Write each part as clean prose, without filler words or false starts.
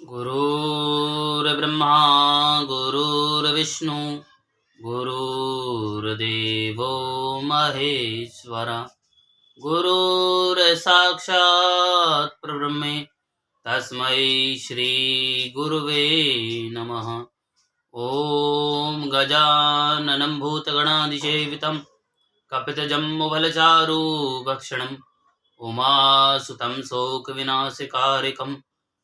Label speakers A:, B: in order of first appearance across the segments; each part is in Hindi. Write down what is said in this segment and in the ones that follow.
A: गुरुर्ब्रह्मा गुरुर्विष्णु गुरुर्देवो महेश्वर गुरुर्साक्षात् परब्रह्म तस्मै श्री गुरुवे नमः। ओम गजाननं भूतगणाधिसेवितं कपितजम्बुफलचारुभक्षणं उमासुतं शोकविनाशकारिकं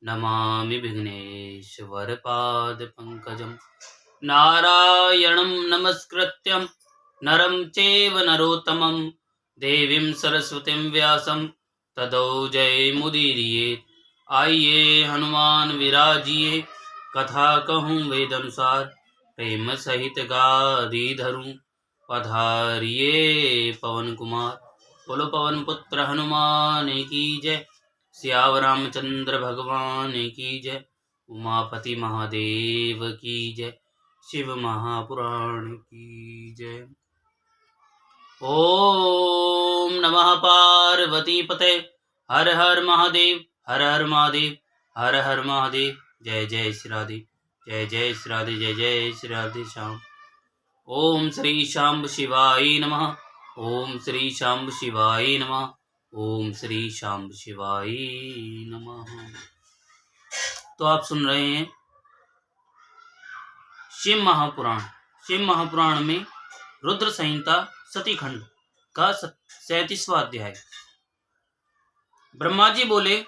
A: नमामि विघ्नेश्वरपादपङ्कजं। नारायणं नमस्कृत्यं नरं चैव नरोत्तमं देवीं सरस्वतीं व्यासं ततो जयमुदीरयेत्। आइए हनुमान विराजिए कथा कहूँ वेद अनुसार, प्रेम सहित गादी धरूं पधारिए पवन कुमार। बोलो पवन पुत्र हनुमान की जय, सियावर रामचंद्र भगवान की जय, उमापति महादेव की जय, शिव महापुराण की जय। ओम नमः पार्वती पते, हर हर महादेव, हर हर महादेव, हर हर महादेव। जय जय श्री राधे, जय जय श्री राधे, जय जय श्री राधे श्याम। ओम श्री शांब शिवाय नमः, ओम श्री शांब शिवाय नमः, ओम श्री शांब शिवाय नमः। तो आप सुन रहे हैं शिव महापुराण। शिव महापुराण में रुद्र संहिता सती खंड का 37वां अध्याय। ब्रह्मा जी बोले,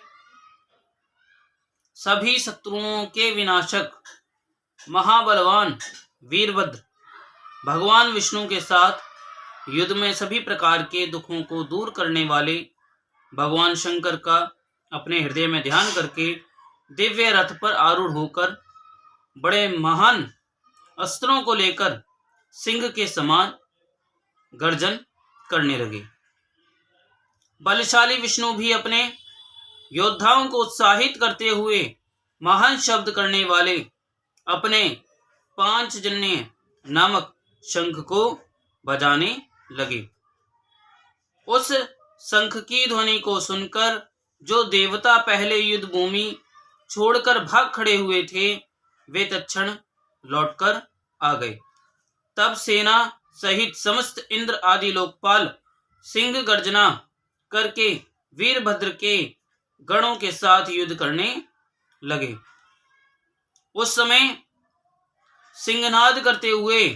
A: सभी शत्रुओं के विनाशक महाबलवान वीरभद्र भगवान विष्णु के साथ युद्ध में सभी प्रकार के दुखों को दूर करने वाले भगवान शंकर का अपने हृदय में ध्यान करके दिव्य रथ पर आरूढ़ होकर बड़े महान अस्त्रों को लेकर सिंह के समान गर्जन करने लगे। बलशाली विष्णु भी अपने योद्धाओं को उत्साहित करते हुए महान शब्द करने वाले अपने पांचजन्य नामक शंख को बजाने लगे। उस शंख की ध्वनि को सुनकर जो देवता पहले युद्ध भूमि छोड़कर भाग खड़े हुए थे, वे तत्क्षण लौटकर आ गए। तब सेना सहित समस्त इंद्र आदि लोकपाल सिंह गर्जना करके वीरभद्र के गणों के साथ युद्ध करने लगे। उस समय सिंहनाद करते हुए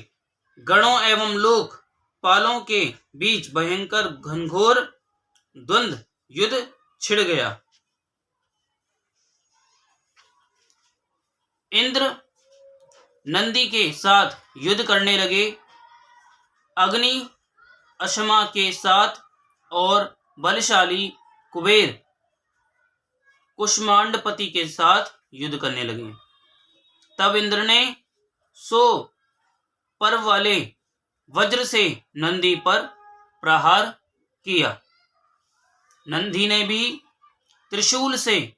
A: गणों एवं लोकपालों के बीच भयंकर घनघोर द्वंद्व युद्ध छिड़ गया। इंद्र नंदी के साथ युद्ध करने लगे, अग्नि अशमा के साथ और बलशाली कुबेर कुष्मांडपति के साथ युद्ध करने लगे। तब इंद्र ने 100 पर्व वाले वज्र से नंदी पर प्रहार किया। नंदी ने भी त्रिशूल से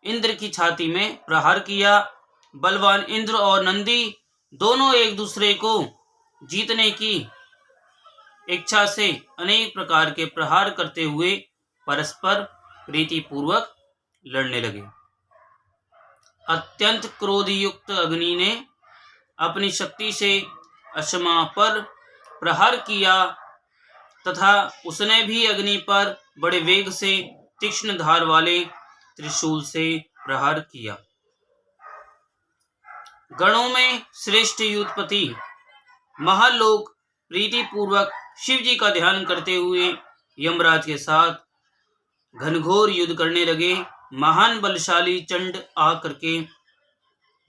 A: इंद्र की छाती में प्रहार किया। बलवान इंद्र और नंदी दोनों एक दूसरे को जीतने की इच्छा से अनेक प्रकार के प्रहार करते हुए परस्पर प्रीतिपूर्वक लड़ने लगे। अत्यंत क्रोधयुक्त अग्नि ने अपनी शक्ति से अशमा पर प्रहार किया तथा उसने भी अग्नि पर बड़े वेग से तीक्ष्ण धार वाले त्रिशूल से प्रहार किया। गणों में श्रेष्ठ युद्धपति महालोक प्रीतिपूर्वक शिव जी का ध्यान करते हुए यमराज के साथ घनघोर युद्ध करने लगे। महान बलशाली चंड आ करके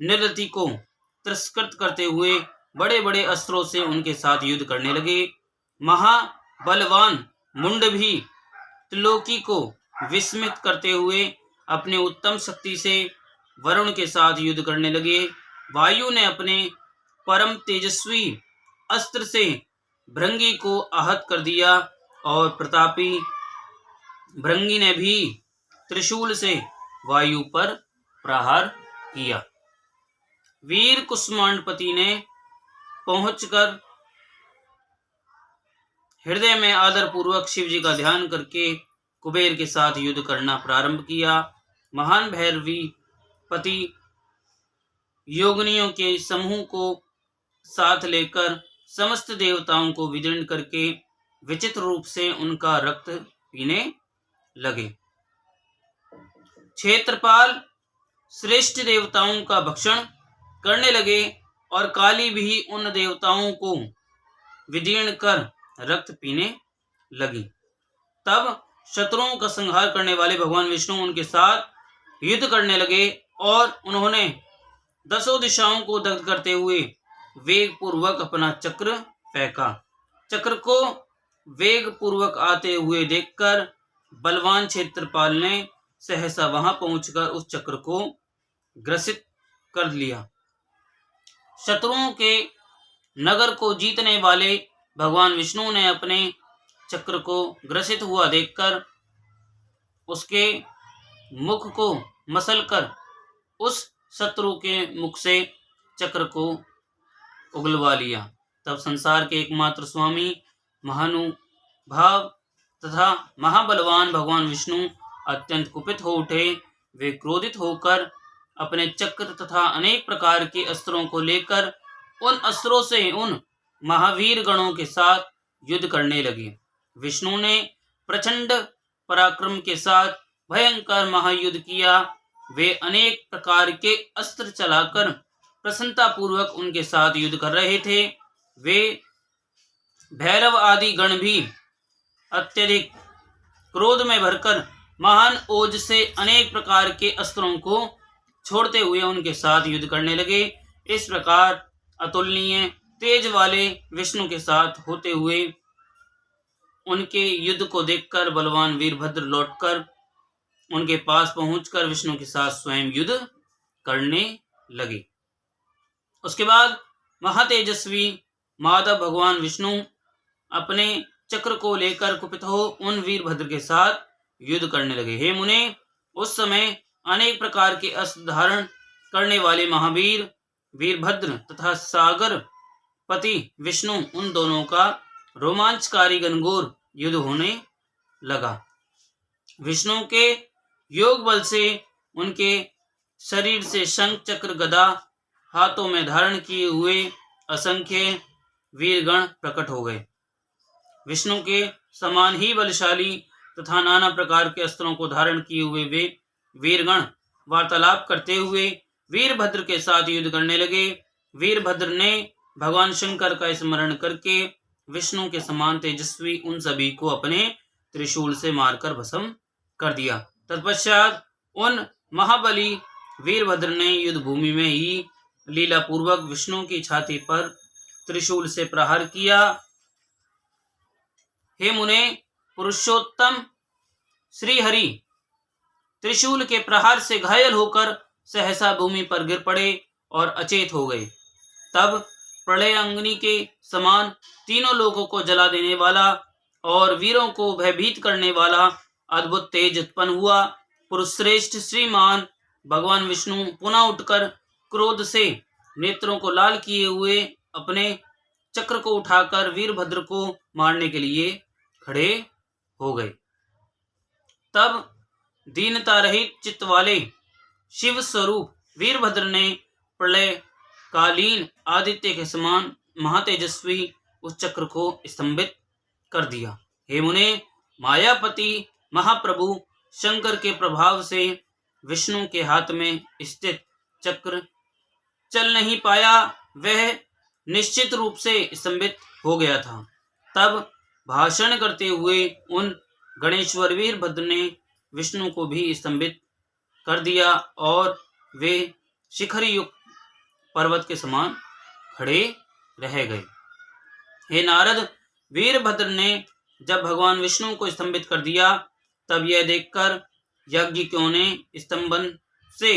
A: निरति को तिरस्कृत करते हुए बड़े बड़े अस्त्रों से उनके साथ युद्ध करने लगे। महाबलवान मुंड भी त्रिलोकी को विस्मित करते हुए अपने उत्तम शक्ति से वरुण के साथ युद्ध करने लगे। वायु ने अपने परम तेजस्वी अस्त्र से भृंगी को आहत कर दिया और प्रतापी भृंगी ने भी त्रिशूल से वायु पर प्रहार किया। वीर कुष्मांडपति ने पहुंचकर हृदय में आदर पूर्वक शिव जी का ध्यान करके कुबेर के साथ युद्ध करना प्रारंभ किया। महान भैरवी पति योगिनियों के समूह को साथ लेकर समस्त देवताओं को विदीर्ण करके विचित्र रूप से उनका रक्त पीने लगे। क्षेत्रपाल श्रेष्ठ देवताओं का भक्षण करने लगे और काली भी उन देवताओं को विदीर्ण कर रक्त पीने लगी। तब शत्रुओं का संहार करने वाले भगवान विष्णु उनके साथ युद्ध करने लगे और उन्होंने 10 दिशाओं को दग्ध करते हुए वेग पूर्वक अपना चक्र फेंका। चक्र को वेग पूर्वक आते हुए देखकर बलवान क्षेत्रपाल ने सहसा वहां पहुंचकर उस चक्र को ग्रसित कर लिया। शत्रुओं के नगर को जीतने वाले भगवान विष्णु ने अपने चक्र को ग्रसित हुआ देखकर उसके मुख को मसलकर उस शत्रु के मुख से चक्र को उगलवा लिया। तब संसार के एकमात्र स्वामी महानुभाव तथा महाबलवान भगवान विष्णु अत्यंत कुपित हो उठे। वे क्रोधित होकर अपने चक्र तथा अनेक प्रकार के अस्त्रों को लेकर उन अस्त्रों से उन महावीर गणों के साथ युद्ध करने लगे। विष्णु ने प्रचंड पराक्रम के साथ भयंकर महायुद्ध किया। वे अनेक प्रकार के अस्त्र चलाकर प्रसन्नता पूर्वक उनके साथ युद्ध कर रहे थे। वे भैरव आदि गण भी अत्यधिक क्रोध में भरकर महान ओज से अनेक प्रकार के अस्त्रों को छोड़ते हुए उनके साथ युद्ध करने लगे। इस प्रकार अतुलनीय तेज वाले विष्णु के साथ होते हुए उनके युद्ध को देखकर बलवान वीरभद्र लौटकर उनके पास पहुंचकर विष्णु के साथ स्वयं युद्ध करने लगे। उसके बाद महातेजस्वी माधव भगवान विष्णु अपने चक्र को लेकर कुपित हो उन वीरभद्र के साथ युद्ध करने लगे। हे मुने, उस समय अनेक प्रकार के अस्त्र धारण करने वाले महावीर वीरभद्र तथा सागर पति विष्णु उन दोनों का रोमांचकारी घनघोर युद्ध होने लगा। विष्णु के योग बल से उनके शरीर से शंख चक्र गदा हाथों में धारण किए हुए असंख्य वीरगण प्रकट हो गए। विष्णु के समान ही बलशाली तथा नाना प्रकार के अस्त्रों को धारण किए हुए वे वीरगण वार्तालाप करते हुए वीरभद्र के साथ युद्ध करने लगे। वीरभद्र ने भगवान शंकर का स्मरण करके विष्णु के समान तेजस्वी उन सभी को अपने त्रिशूल से मारकर भस्म कर दिया। तत्पश्चात उन महाबली वीरभद्र ने युद्ध भूमि में ही लीला पूर्वक विष्णु की छाती पर त्रिशूल से प्रहार किया। हे मुने, पुरुषोत्तम श्री हरि त्रिशूल के प्रहार से घायल होकर सहसा भूमि पर गिर पड़े और अचेत हो गए। तब प्रलय अग्नि के समान तीनों लोगों को जला देने वाला और वीरों को भयभीत करने वाला अद्भुत तेज उत्पन्न हुआ। पुरुषश्रेष्ठ श्रीमान भगवान विष्णु पुनः उठकर क्रोध से नेत्रों को लाल किए हुए अपने चक्र को उठाकर वीरभद्र को मारने के लिए खड़े हो गए। तब दीनता रहित चित्त वाले शिव स्वरूप वीरभद्र ने प्रलय कालीन आदित्य के समान महातेजस्वी उस चक्र को स्तंभित कर दिया। हे मुने, मायापति महाप्रभु शंकर के प्रभाव से विष्णु के हाथ में स्थित चक्र चल नहीं पाया, वह निश्चित रूप से स्तंभित हो गया था। तब भाषण करते हुए उन गणेश्वर वीरभद्र ने विष्णु को भी स्तंभित कर दिया और वे शिखर युक्त पर्वत के समान खड़े रह गए। हे नारद, वीरभद्र ने जब भगवान विष्णु को स्तंभित कर दिया तब यह देखकर यज्ञिकों ने स्तंभन से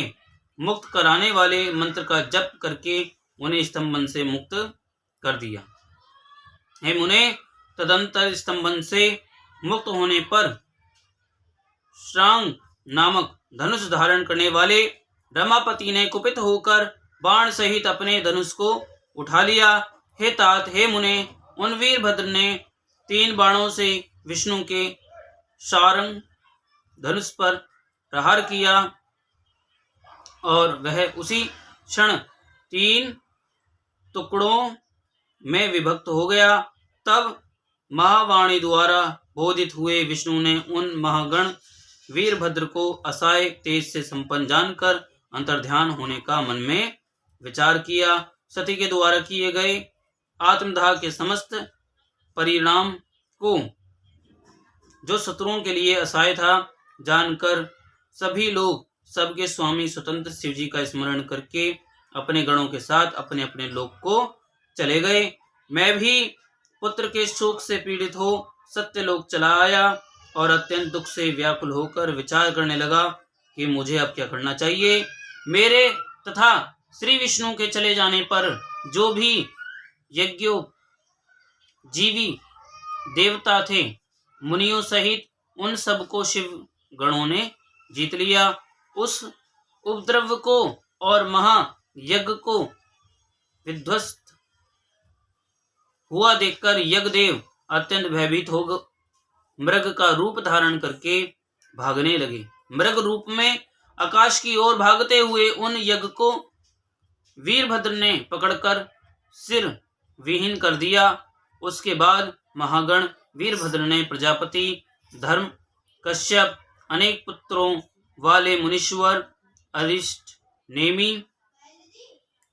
A: मुक्त कराने वाले मंत्र का जप करके उन्हें स्तंभन से मुक्त कर दिया। हे मुने, तदंतर स्तंभन से मुक्त होने पर श्रांग नामक धनुष धारण करने वाले रमापति ने कुपित होकर बाण सहित अपने धनुष को उठा लिया। हे तात, हे मुने, उन वीरभद्र ने 3 बाणों से विष्णु के शारंग धनुष पर प्रहार किया और वह उसी क्षण 3 टुकड़ों में विभक्त हो गया। तब महावाणी द्वारा बोधित हुए विष्णु ने उन महागण वीरभद्र को असहाय तेज से संपन्न जानकर अंतर्ध्यान होने का मन में विचार किया। सती के द्वारा किए गए आत्मदाह के समस्त परिणाम को, जो शत्रुओं के लिए असहाय था, जानकर सभी लोग सबके स्वामी स्वतंत्र शिव जी का स्मरण करके अपने गणों के साथ अपने अपने लोक को चले गए। मैं भी पुत्र के शोक से पीड़ित हो सत्यलोक चला आया और अत्यंत दुख से व्याकुल होकर विचार करने लगा कि मुझे अब क्या करना चाहिए। मेरे तथा श्री विष्णु के चले जाने पर जो भी यज्ञों जीवी देवता थे, मुनियों सहित उन सबको शिव गणों ने जीत लिया। उस उपद्रव को और महायज्ञ को विध्वस्त हुआ देखकर यज्ञदेव अत्यंत भयभीत हो मृग का रूप धारण करके भागने लगे। मृग रूप में आकाश की ओर भागते हुए उन यज्ञ को वीरभद्र ने पकड़कर सिर विहीन कर दिया। उसके बाद महागण वीरभद्र ने प्रजापति धर्म कश्यप, अनेक पुत्रों वाले मुनीश्वर अरिष्ट नेमी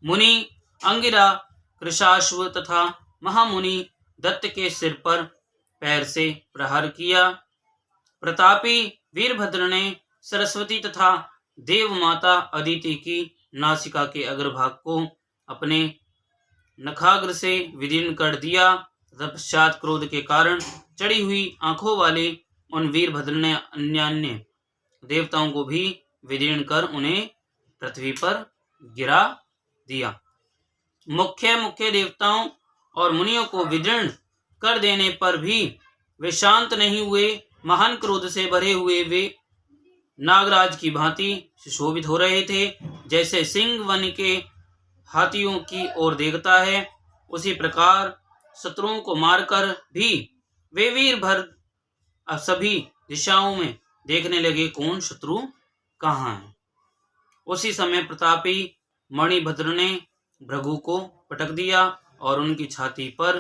A: मुनि, अंगिरा, कृशाश्व तथा महामुनि दत्त के सिर पर पैर से प्रहार किया। प्रतापी वीरभद्र ने सरस्वती तथा देव माता अदिति की नासिका के अग्रभाग को अपने नखाग्र से विदीर्ण कर दिया। तत्पश्चात क्रोध के कारण चढ़ी हुई आंखों वाले उन वीरभद्र ने अन्य देवताओं को भी विदीर्ण कर उन्हें पृथ्वी पर गिरा दिया। मुख्य देवताओं और मुनियों को विदीर्ण कर देने पर भी वे शांत नहीं हुए। महान क्रोध से भरे हुए वे नागराज की भांति सुशोभित हो रहे थे। जैसे सिंह वन के हाथियों की ओर देखता है, उसी प्रकार शत्रुओं को मारकर भी वे वीरभद्र सभी दिशाओं में देखने लगे, कौन शत्रु कहाँ है। उसी समय प्रतापी मणिभद्र ने भृगु को पटक दिया और उनकी छाती पर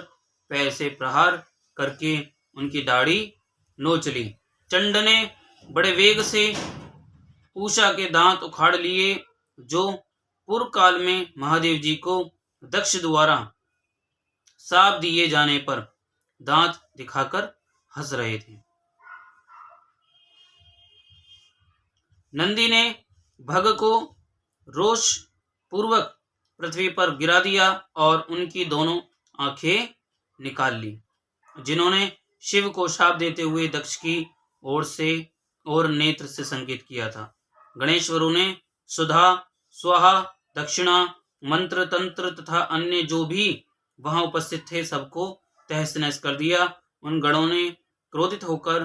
A: पैर से प्रहार करके उनकी दाढ़ी नोच ली। चंड ने बड़े वेग से पूषा के दांत उखाड़ लिए, जो पूर्व काल में महादेव जी को दक्ष द्वारा शाप दिए जाने पर दांत दिखाकर हंस रहे थे। नंदी ने भग को रोष पूर्वक पृथ्वी पर गिरा दिया और उनकी दोनों आंखें निकाल ली। जिन्होंने शिव को शाप देते हुए दक्ष की ओर से और नेत्र से संकेत किया था। गणेश्वरों ने सुधा, स्वाहा, दक्षिणा, मंत्र, तंत्र तथा अन्य जो भी वहां उपस्थित थे सबको तहस नहस कर दिया। उन गणों ने क्रोधित होकर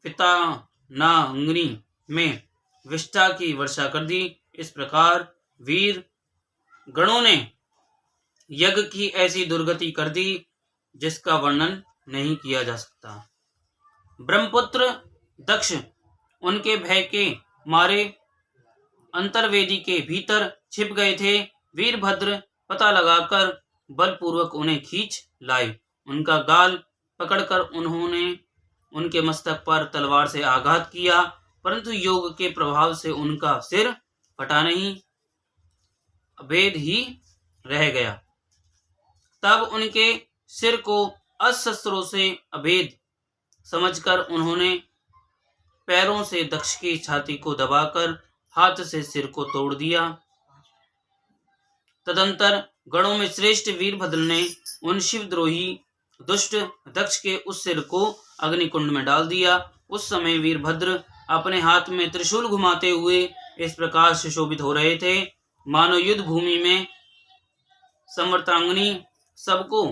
A: पितानांगनी में विष्ठा की वर्षा कर दी। इस प्रकार वीर गणों ने यज्ञ की ऐसी दुर्गति कर दी जिसका वर्णन नहीं किया जा सकता। ब्रह्मपुत्र दक्ष उनके भय के मारे अंतर्वेदी के भीतर छिप गए थे। वीरभद्र पता लगाकर बलपूर्वक उन्हें खींच लाए। उनका गाल पकड़कर उन्होंने उनके मस्तक पर तलवार से आघात किया, परंतु योग के प्रभाव से उनका सिर फटा नहीं, अभेद ही रह गया। तब उनके सिर को अस्त्रों से अभेद समझकर उन्होंने पैरों से दक्ष की छाती को दबाकर हाथ से सिर को तोड़ दिया। तदंतर गणों में श्रेष्ठ वीरभद्र ने उन शिवद्रोही दुष्ट दक्ष के उस सिर को अग्निकुंड में डाल दिया। उस समय वीरभद्र अपने हाथ में त्रिशूल घुमाते हुए इस प्रकार सुशोभित हो रहे थे, मानो युद्ध भूमि में संवर्तांगनी सबको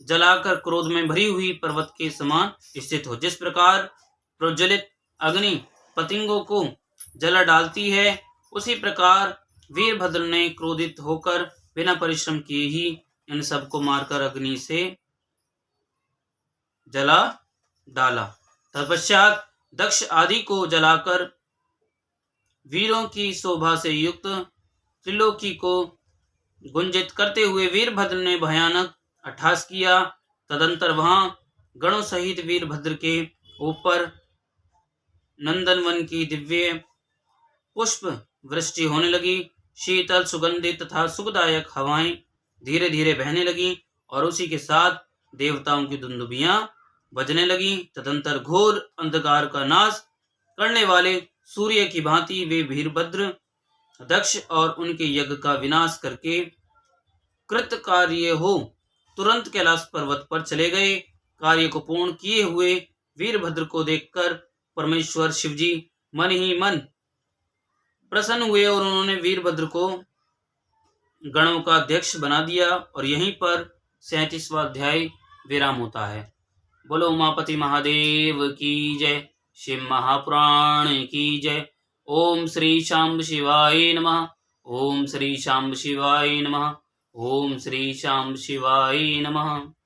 A: जलाकर क्रोध में भरी हुई पर्वत के समान स्थित हो। जिस प्रकार प्रज्वलित अग्नि पतंगों को जला डालती है, उसी प्रकार वीरभद्र ने क्रोधित होकर बिना परिश्रम किए ही इन सबको मारकर अग्नि से जला डाला। तत्पश्चात दक्ष आदि को जलाकर वीरों की शोभा से युक्त त्रिलोकी को गुंजित करते हुए वीरभद्र ने भयानक अट्टहास किया। तदंतर वहां गणों सहित वीरभद्र के ऊपर नंदनवन की दिव्य पुष्प वृष्टि होने लगी। शीतल, सुगंधित तथा सुखदायक हवाएं धीरे धीरे बहने लगी और उसी के साथ देवताओं की दुंदुभियां बजने लगी। तदंतर घोर अंधकार का नाश करने वाले सूर्य की भांति वे वीरभद्र दक्ष और उनके यज्ञ का विनाश करके कृत कार्य हो तुरंत कैलाश पर्वत पर चले गए। कार्य को पूर्ण किए हुए वीरभद्र को देखकर परमेश्वर शिवजी मन ही मन प्रसन्न हुए और उन्होंने वीरभद्र को गणों का अध्यक्ष बना दिया। और यहीं पर 37वां अध्याय विराम होता है। बोलो उमापति महादेव की जय, शिव महापुराण की जय। ओम श्री शांब शिवाय नमः। ओम श्री शांब शिवाय नमः। ओम श्री शांब शिवाय नमः।